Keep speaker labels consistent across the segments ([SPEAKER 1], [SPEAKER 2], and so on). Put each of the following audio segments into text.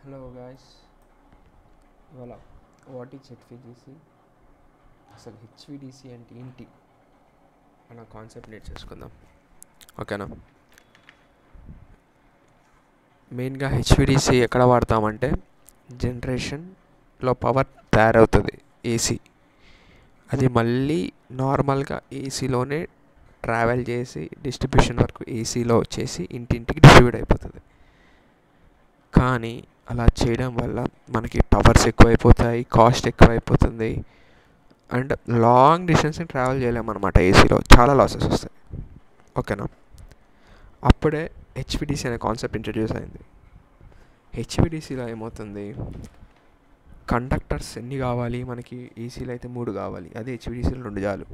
[SPEAKER 1] Hello guys, ఇవాళ what is HVDC, అసలు HVDC అంటే ఏంటి అన్న కాన్సెప్ట్ నేర్చేసుకుందాం. ఓకేనా? మెయిన్గా హెచ్విడిసి ఎక్కడ వాడతామంటే జనరేషన్లో పవర్ తయారవుతుంది ఏసీ, అది మళ్ళీ నార్మల్గా ఏసీలోనే ట్రావెల్ చేసి డిస్ట్రిబ్యూషన్ వరకు ఏసీలో వచ్చేసి ఇంటింటికి డిస్ట్రిబ్యూట్ అయిపోతుంది. కానీ అలా చేయడం వల్ల మనకి పవర్స్ ఎక్కువైపోతాయి, కాస్ట్ ఎక్కువైపోతుంది, అండ్ లాంగ్ డిస్టెన్స్ని ట్రావెల్ చేయలేమన్నమాట. ఏసీలో చాలా లాసెస్ వస్తాయి. ఓకేనా? అప్పుడే హెచ్విడిసి అనే కాన్సెప్ట్ ఇంట్రడ్యూస్ అయింది. హెచ్విడిసిలో ఏమవుతుంది, కండక్టర్స్ ఎన్ని కావాలి మనకి? ఏసీలో అయితే 3 కావాలి, అదే హెచ్విడిసిలో 2 చాలు.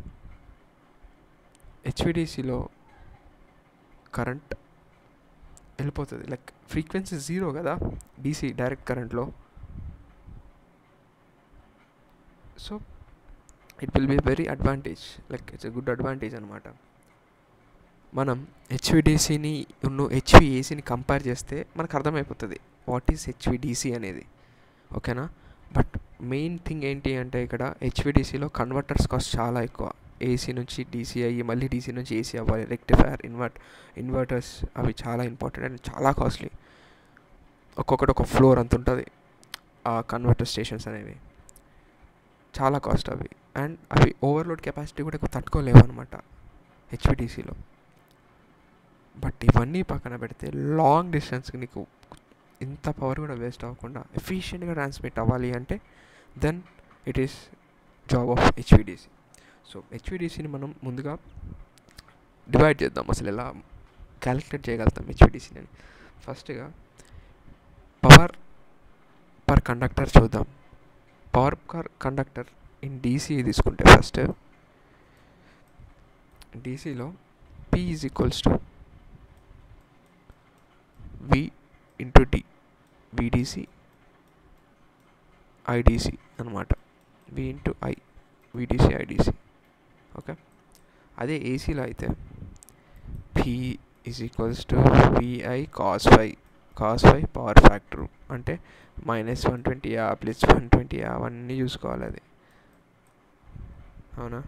[SPEAKER 1] హెచ్విడిసిలో కరెంట్ వెళ్ళిపోతుంది, లైక్ ఫ్రీక్వెన్సీ 0 కదా డీసీ డైరెక్ట్ కరెంట్లో. So it will be very advantage, like it's a good advantage అనమాట. మనం హెచ్విడిసిని హెచ్విఏసీని కంపేర్ చేస్తే మనకు అర్థమైపోతుంది వాట్ ఈస్ హెచ్విడిసి అనేది. ఓకేనా? బట్ మెయిన్ థింగ్ ఏంటి అంటే ఇక్కడ హెచ్విడిసిలో కన్వర్టర్స్ కాస్ట్ చాలా ఎక్కువ. ఏసీ నుంచి డీసీ అయ్యి మళ్ళీ డీసీ నుంచి ఏసీ అవ్వాలి, రెక్టిఫైర్, ఇన్వర్టర్స్ అవి చాలా ఇంపార్టెంట్ అండ్ చాలా కాస్ట్లీ. ఒక్కొక్కటి ఒక ఫ్లోర్ అంత ఉంటుంది ఆ కన్వర్టర్ స్టేషన్స్ అనేవి, చాలా కాస్ట్ అవి. అండ్ అవి ఓవర్లోడ్ కెపాసిటీ కూడా ఎక్కువ తట్టుకోలేవు అనమాట హెచ్విడిసిలో. బట్ ఇవన్నీ పక్కన పెడితే లాంగ్ డిస్టెన్స్కి నీకు ఇంత పవర్ కూడా వేస్ట్ అవ్వకుండా ఎఫిషియెంట్గా ట్రాన్స్మిట్ అవ్వాలి అంటే then it is job of HVDC. సో హెచ్విడిసిని మనం ముందుగా డివైడ్ చేద్దాం, అసలు ఎలా క్యాలిక్యులేట్ చేయగలుగుతాం హెచ్విడిసిని అని. ఫస్ట్గా పవర్ పర్ కండక్టర్ చూద్దాం. Power per conductor in DC తీసుకుంటే ఫస్ట్ డీసీలో P is equals to V into D, VDC IDC అనమాట. V into I, VDC IDC. Okay, అదే ఏసీలో అయితే P is equals to VI cos phi power factor, అంటే -120 +120 అవన్నీ చూసుకోవాలి అది. అవునా?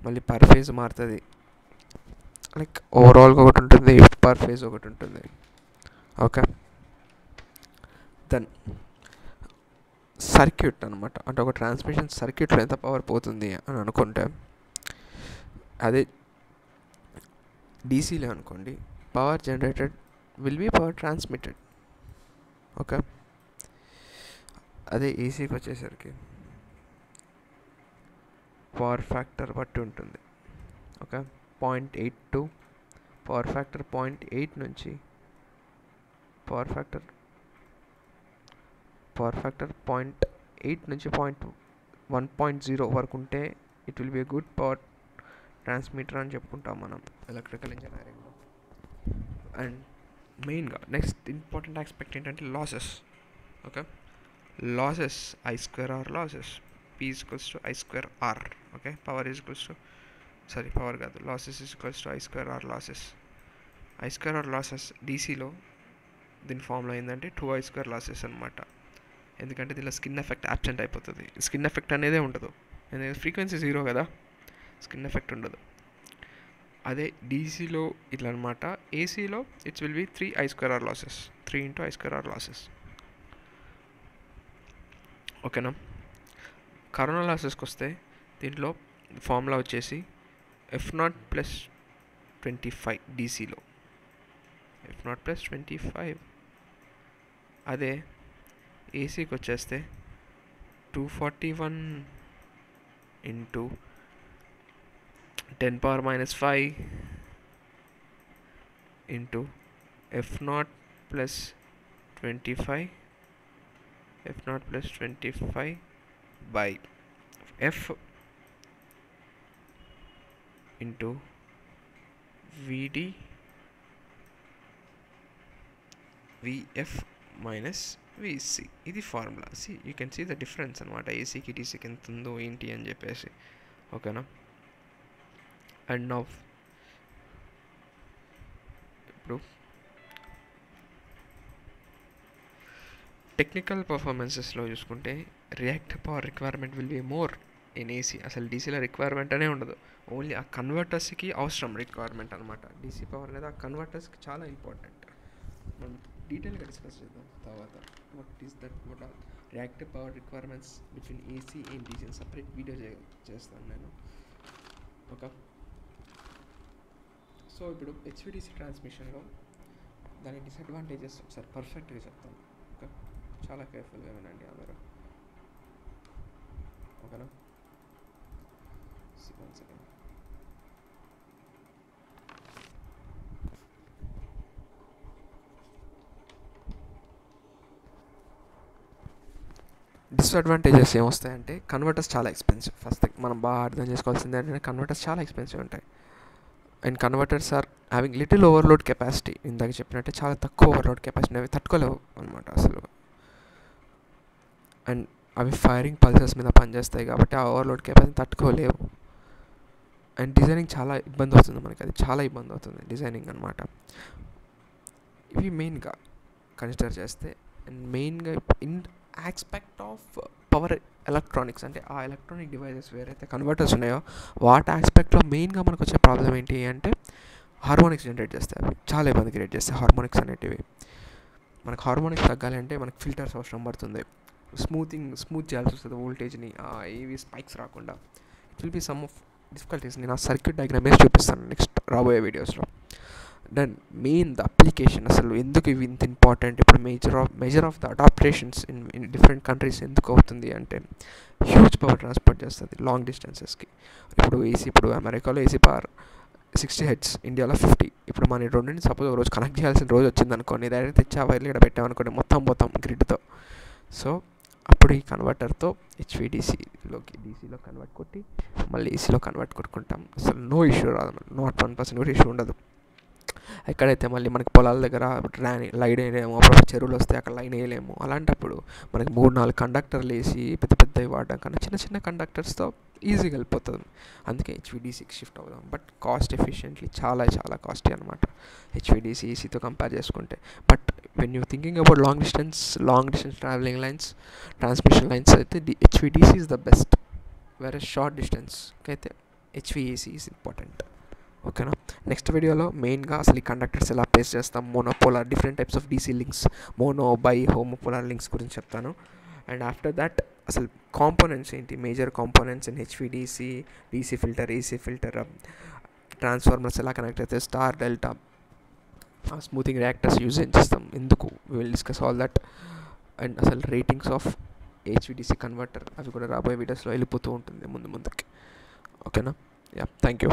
[SPEAKER 1] మళ్ళీ పర్ ఫేజ్ మారుతుంది, లైక్ ఓవరాల్గా ఒకటి ఉంటుంది, పర్ ఫేజ్ ఒకటి ఉంటుంది. ఓకే, దెన్ సర్క్యూట్ అనమాట, అంటే ఒక ట్రాన్స్మిషన్ సర్క్యూట్లో ఎంత పవర్ పోతుంది అని అనుకుంటే, అదే డీసీలో అనుకోండి, power generated will be power transmitted. Okay, అదే ఏసీకి వచ్చేసరికి పవర్ ఫ్యాక్టర్ బట్టి ఉంటుంది. ఓకే, 0.82 పవర్ ఫ్యాక్టర్, 0.8 నుంచి పవర్ ఫ్యాక్టర్ 0.8 నుంచి 1.0 వరకు ఉంటే it will be a good power transmitter అని చెప్పుకుంటాం మనం ఎలక్ట్రికల్ ఇంజనీరింగ్లో. అండ్ మెయిన్గా నెక్స్ట్ ఇంపార్టెంట్ ఆస్పెక్ట్ ఏంటంటే losses. Okay, losses I²R losses, P equals to I²R. Okay, power equals to power కాదు, losses equals to I²R losses. I²R losses డీసీలో దీని formula ఏంటంటే 2I² లాసెస్ అనమాట. ఎందుకంటే దీనిలో స్కిన్ ఎఫెక్ట్ యాబ్సెంట్ అయిపోతుంది, స్కిన్ ఎఫెక్ట్ అనేదే ఉండదు, ఎందుకంటే ఫ్రీక్వెన్సీ 0 కదా, స్కిన్ ఎఫెక్ట్ ఉండదు. అదే డీసీలో ఇట్లా అనమాట. ఏసీలో it's will be 3I² losses, 3 into I² losses. ఓకేనా? కరోనా లాసెస్కి వస్తే దీంట్లో ఫార్ములా వచ్చేసి F0+25 డీసీలో, F0+25. అదే ఏసీకి వచ్చేస్తే 241 into 10⁻⁵ into F0+25 by F into VF minus VC. ఇది formula. You can see the difference అనమాట, ఏసీకి డీసీకి ఎంత ఉందో ఏంటి అని చెప్పేసి. ఓకేనా? అండ్ నౌ ఇప్పుడు టెక్నికల్ పర్ఫార్మెన్సెస్లో చూసుకుంటే reactive power requirement will be more in AC. అసలు డీసీలో రిక్వైర్మెంట్ అనే ఉండదు, ఓన్లీ ఆ కన్వర్టర్స్కి అవసరం రిక్వైర్మెంట్ అనమాట. డీసీ పవర్ అనేది ఆ కన్వర్టర్స్కి చాలా ఇంపార్టెంట్. మనం డీటెయిల్గా డిస్కస్ చేద్దాం తర్వాత. What is that, what are reactive power requirements between AC and DC separate video చేస్తాను నేను. ఓకే, సో ఇప్పుడు హెచ్విడిసి ట్రాన్స్మిషన్లో దాని డిసడ్వాంటేజెస్ ఒకసారి పర్ఫెక్ట్గా చెప్తాను. ఓకే, చాలా కేర్ఫుల్గా వినండి అందరూ. ఓకేనా, 1 సెకండ్. డిసడ్వాంటేజెస్ ఏమొస్తాయంటే కన్వర్టర్స్ చాలా ఎక్స్పెన్సివ్. ఫస్ట్ థింగ్ మనం బాగా అర్థం చేసుకోవాల్సింది ఏంటంటే కన్వర్టర్స్ చాలా ఎక్స్పెన్సివ్ ఉంటాయి. And converters are having little overload capacity. ఇందాక చెప్పినట్టే చాలా తక్కువ ఓవర్లోడ్ కెపాసిటీ, అవి తట్టుకోలేవు అనమాట అసలు. అండ్ అవి ఫైరింగ్ పల్సెస్ మీద పనిచేస్తాయి కాబట్టి ఆ ఓవర్లోడ్ కెపాసిటీ తట్టుకోలేవు. అండ్ డిజైనింగ్ చాలా ఇబ్బంది అవుతుంది మనకి, అది చాలా ఇబ్బంది అవుతుంది డిజైనింగ్ అనమాట. ఇవి మెయిన్గా కన్సిడర్ చేస్తే. అండ్ మెయిన్గా in aspect of power electronics, అంటే ఆ ఎలక్ట్రానిక్ డివైజెస్ వేరైతే కన్వర్టర్స్ ఉన్నాయో వాటి ఆస్పెక్ట్లో మెయిన్గా మనకు వచ్చే ప్రాబ్లం ఏంటి అంటే హార్మోనిక్స్ జనరేట్ చేస్తాయి. అవి చాలా ఇబ్బంది క్రియేట్ చేస్తాయి హార్మోనిక్స్ అనేటివి. మనకు హార్మోనిక్స్ తగ్గాలి అంటే మనకు ఫిల్టర్స్ అవసరం పడుతుంది, స్మూత్ చేయాల్సి వస్తుంది వోల్టేజ్ని, ఏవి స్పైక్స్ రాకుండా. It will be some of difficulties. నేను ఆ సర్క్యూట్ డయాగ్రామ్ వేసి చూపిస్తాను నెక్స్ట్ రాబోయే వీడియోస్లో. దెన్ మెయిన్ ద అప్లికేషన్, అసలు ఎందుకు ఇవి ఇంత ఇంపార్టెంట్, ఇప్పుడు measure of the adaptations in different countries ఎందుకు అవుతుంది అంటే హ్యూజ్ పవర్ ట్రాన్స్పోర్ట్ చేస్తుంది లాంగ్ డిస్టెన్సెస్కి. ఇప్పుడు అమెరికాలో ఏసీ పవర్ 60 హెడ్స్, ఇండియాలో 50. ఇప్పుడు మన రెండింటిని సపోజ్ ఒక రోజు కనెక్ట్ చేయాల్సిన రోజు వచ్చింది అనుకోండి, డైరెక్ట్ తెచ్చి ఆ వైర్లు ఇక్కడ పెట్టామనుకోండి మొత్తం గ్రిడ్తో. సో అప్పుడు ఈ కన్వర్టర్తో హెచ్విడిసిలోకి డీసీలో కన్వర్ట్ కొట్టి మళ్ళీ ఏసీలో కన్వర్ట్ కొట్టుకుంటాం. అసలు నో ఇష్యూ రాదు, నాట్ 1% కూడా ఇష్యూ ఉండదు. ఎక్కడైతే మళ్ళీ మనకి పొలాల దగ్గర లైన్ వేయలేము, అప్పుడు చెరువులు వస్తే అక్కడ లైన్ వేయలేము. అలాంటప్పుడు మనకి 3-4 కండక్టర్లు వేసి పెద్దవి వాడడం కన్నా చిన్న కండక్టర్స్తో ఈజీగా వెళ్ళిపోతుంది. అందుకే హెచ్విడిసికి షిఫ్ట్ అవుదాం. బట్ కాస్ట్ ఎఫిషియెంట్లీ చాలా కాస్ట్లీ అనమాట హెచ్విడిసి ఏసీతో కంపేర్ చేసుకుంటే. But when you thinking about long distance travelling lines, transmission lines అయితే హెచ్విడిసి ఈజ్ ద బెస్ట్. వేరే షార్ట్ డిస్టెన్స్కి అయితే హెచ్విఏసీ ఈజ్ ఇంపార్టెంట్. ఓకేనా, నెక్స్ట్ వీడియోలో మెయిన్గా అసలు ఈ కండక్టర్స్ ఎలా ప్లేస్ చేస్తాం, monopolar different types of DC links, mono bi homopolar links గురించి చెప్తాను. అండ్ ఆఫ్టర్ దట్ అసలు కాంపోనెంట్స్ ఏంటి, major components in HVDC, DC filter, AC filter, transformers ఎలా కనెక్ట్ అవుతాయి, star delta, smoothing reactors use చేస్తాం ఎందుకు, we will discuss all that. And అసలు ratings of HVDC converter అవి కూడా రాబోయే వీడియోస్లో వెళ్ళిపోతూ ఉంటుంది ముందుకి. ఓకేనా, యా, థ్యాంక్ యూ.